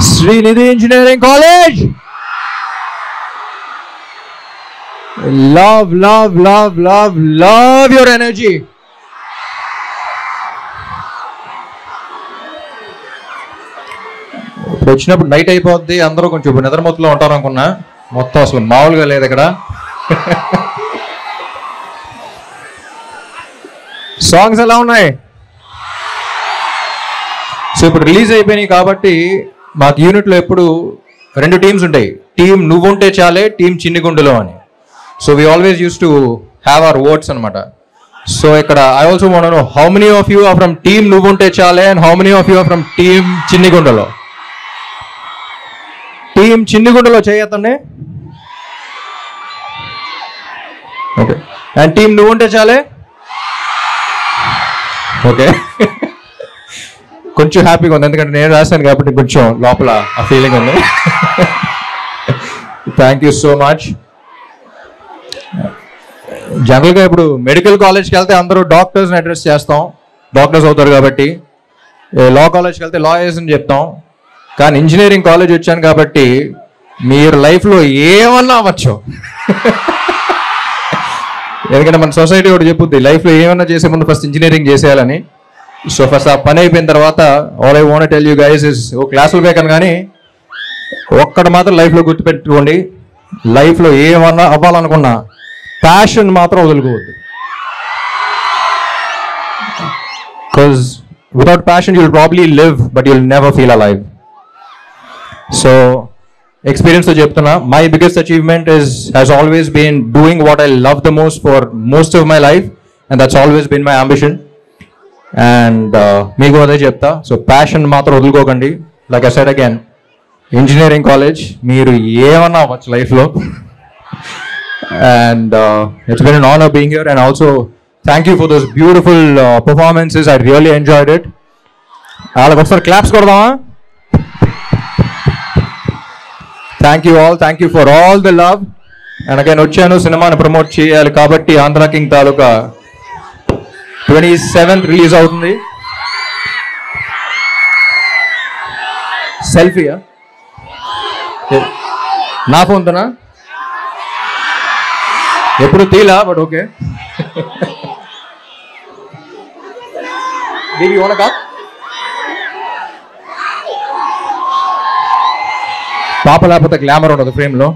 Srinidhi Engineering College. Love, love, love, love, love your energy. ఇప్పుడు వచ్చినప్పుడు night అయిపోద్ది, అందరూ కొంచెం నిద్రమత్తులో ఉంటారు అనుకున్నా, మొత్తం అసలు మామూలుగా లేదు ఇక్కడ. సాంగ్స్ ఎలా ఉన్నాయి? సో ఇప్పుడు రిలీజ్ అయిపోయినాయి కాబట్టి మాకు యూనిట్లో ఎప్పుడు 2 టీమ్స్ ఉంటాయి. టీమ్ నువ్వుంటే చాలే, టీమ్ చిన్నిగుండులో అని. So we always use to have our words అనమాట. సో ఇక్కడ I also want know how many of you are from team నువ్వుంటే చాలే and how many of you are from team చిన్నిగుండలో? టీమ్ చిన్నిగుండలో చేయొద్దండి. ఓకే. అండ్ టీమ్ నువ్వుంటే చాలే? Okay. కొంచెం హ్యాపీగా ఉంది, ఎందుకంటే నేను రాశాను కాబట్టి కొంచెం లోపల ఆ ఫీలింగ్ ఉంది. Thank you so much. జనరల్గా ఇప్పుడు మెడికల్ కాలేజ్కి వెళ్తే అందరూ డాక్టర్స్ని అడ్రస్ చేస్తాం, డాక్టర్స్ అవుతారు కాబట్టి. లా కాలేజ్కి వెళ్తే లాయర్స్ అని చెప్తాం. కానీ ఇంజనీరింగ్ కాలేజ్ వచ్చాను కాబట్టి మీరు లైఫ్లో ఏమన్నా అవ్వచ్చు. ఎందుకంటే మన సొసైటీ కూడా చెప్పుద్ది లైఫ్లో ఏమన్నా చేసే ముందు ఫస్ట్ ఇంజనీరింగ్ చేసేయాలని. సో ఫస్ట్ ఆ పని అయిపోయిన తర్వాత all I want tell you guys is, ఓ క్లాసులు బేకను కానీ ఒక్కటి మాత్రం లైఫ్లో గుర్తుపెట్టుకోండి, లైఫ్లో ఏమన్నా అవ్వాలనుకున్నా ప్యాషన్ మాత్రం వదులుకోవద్దు. Because without passion you will probably live but you will never feel alive. So ఎక్స్పీరియన్స్తో చెప్తున్నా, my biggest achievement has always been doing what I love the most for most of my life and that's always been my ambition. And మీకు అదే చెప్తా, so passion మాత్రం వదులుకోకండి. Like I said again, engineering college మీరు ఏమన్నా అవ్వచ్చు లైఫ్లో. And it's been an honor being here, and also thank you for those beautiful performances. I really enjoyed it. All of us for claps kodama. Thank you all, thank you for all the love. And again వచ్చాను సినిమాని promote చేయాలి కాబట్టి Andhra king తాలూకా 27th release అవుతుంది. సెల్ఫీయా నా ఫోన్తోనా? ఎప్పుడు తీలా, but okay. Baby want to come? పాప లేకపోతే గ్లామర్ ఉండదు ఫ్రేమ్లో.